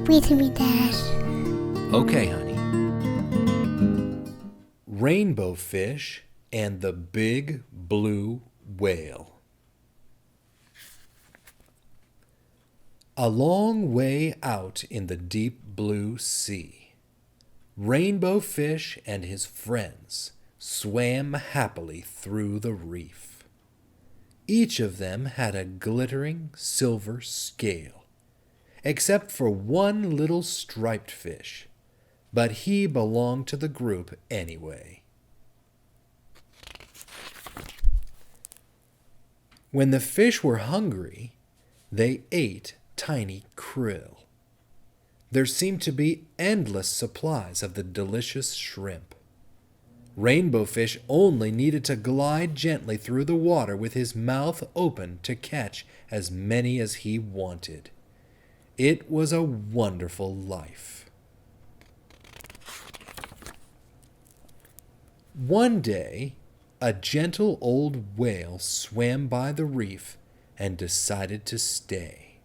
me to me, Dad. Okay, honey. Rainbow fish and the big blue whale. A long way out in the deep blue sea, Rainbow Fish and his friends swam happily through the reef. Each of them had a glittering silver scale, except for one little striped fish, but he belonged to the group anyway. When the fish were hungry, they ate tiny krill. There seemed to be endless supplies of the delicious shrimp. Rainbow Fish only needed to glide gently through the water with his mouth open to catch as many as he wanted. It was a wonderful life. One day, a gentle old whale swam by the reef and decided to stay.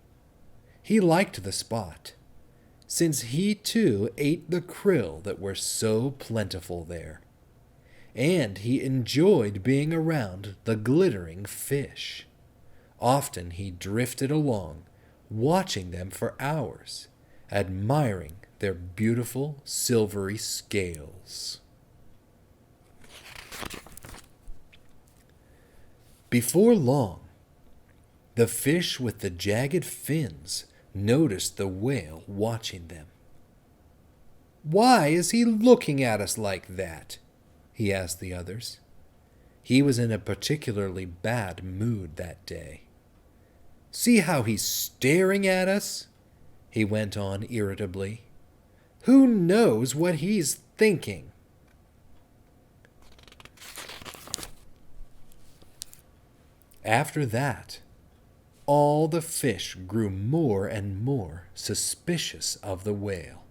He liked the spot, since he too ate the krill that were so plentiful there, and he enjoyed being around the glittering fish. Often he drifted along, watching them for hours, admiring their beautiful silvery scales. Before long, the fish with the jagged fins noticed the whale watching them. "Why is he looking at us like that?" he asked the others. He was in a particularly bad mood that day. "See how he's staring at us?" he went on irritably. "Who knows what he's thinking?" After that, all the fish grew more and more suspicious of the whale.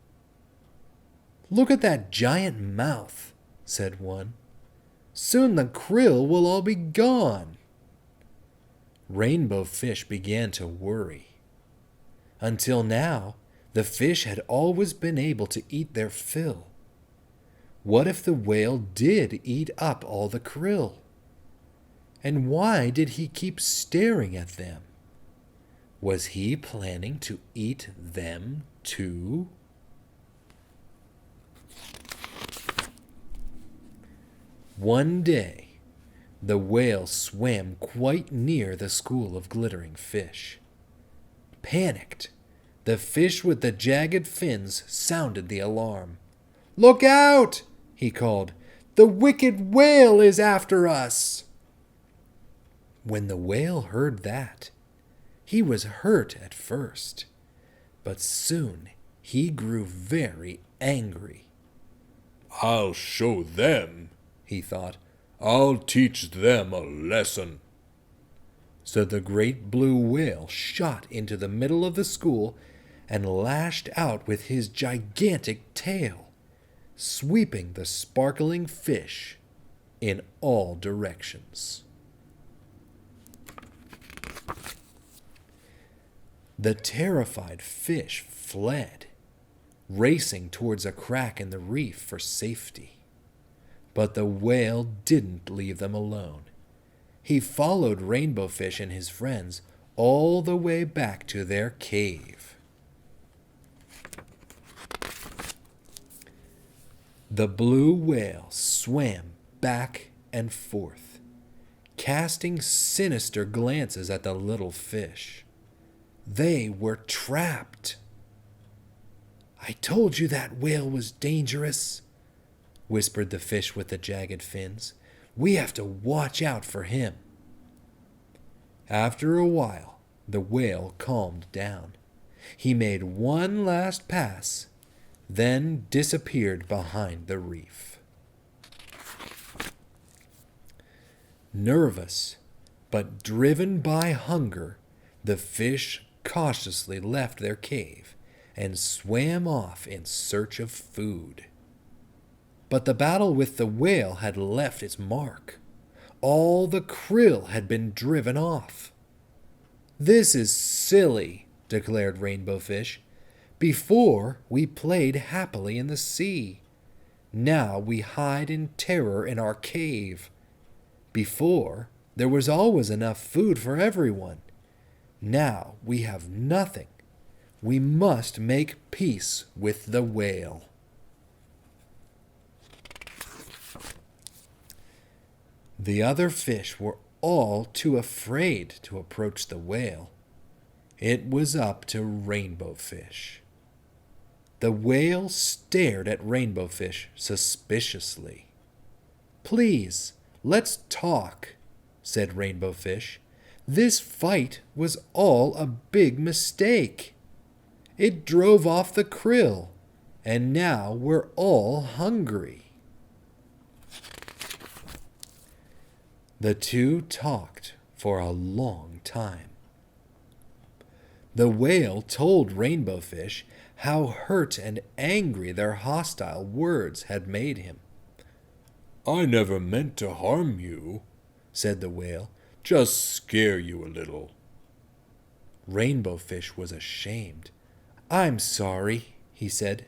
"Look at that giant mouth," said one. "Soon the krill will all be gone." Rainbow Fish began to worry. Until now, the fish had always been able to eat their fill. What if the whale did eat up all the krill? And why did he keep staring at them? Was he planning to eat them too? One day, the whale swam quite near the school of glittering fish. Panicked, the fish with the jagged fins sounded the alarm. "Look out!" he called. "The wicked whale is after us!" When the whale heard that, he was hurt at first, but soon he grew very angry. "I'll show them," he thought. "I'll teach them a lesson." So the great blue whale shot into the middle of the school and lashed out with his gigantic tail, sweeping the sparkling fish in all directions. The terrified fish fled, racing towards a crack in the reef for safety. But the whale didn't leave them alone. He followed Rainbow Fish and his friends all the way back to their cave. The blue whale swam back and forth, casting sinister glances at the little fish. They were trapped. "I told you that whale was dangerous," whispered the fish with the jagged fins. "We have to watch out for him." After a while, the whale calmed down. He made one last pass, then disappeared behind the reef. Nervous, but driven by hunger, the fish cautiously left their cave and swam off in search of food. But the battle with the whale had left its mark. All the krill had been driven off. "This is silly," declared Rainbow Fish. Before, we played happily in the sea. Now we hide in terror in our cave. Before, there was always enough food for everyone. Now we have nothing. We must make peace with the whale." The other fish were all too afraid to approach the whale. It was up to Rainbow Fish. The whale stared at Rainbow Fish suspiciously. "Please, let's talk," said Rainbow Fish. "This fight was all a big mistake. It drove off the krill, and now we're all hungry." The two talked for a long time. The whale told Rainbow Fish how hurt and angry their hostile words had made him. "I never meant to harm you," said the whale, "just scare you a little." Rainbow Fish was ashamed. "I'm sorry," he said,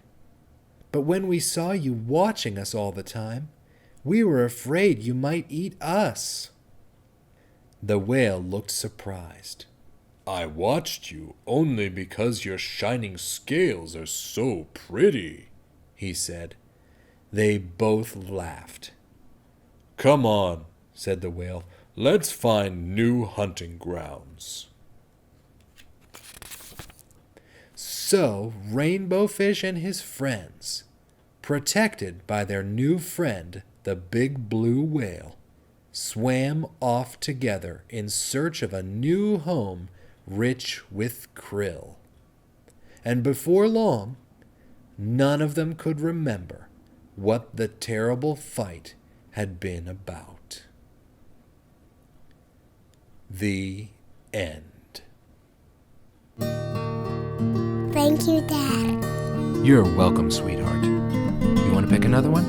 "but when we saw you watching us all the time, we were afraid you might eat us." The whale looked surprised. "I watched you only because your shining scales are so pretty," he said. They both laughed. "Come on," said the whale, "let's find new hunting grounds." So Rainbow Fish and his friends, protected by their new friend, the big blue whale, swam off together in search of a new home rich with krill. And before long, none of them could remember what the terrible fight had been about. The end. Thank you, Dad. You're welcome, sweetheart. You want to pick another one?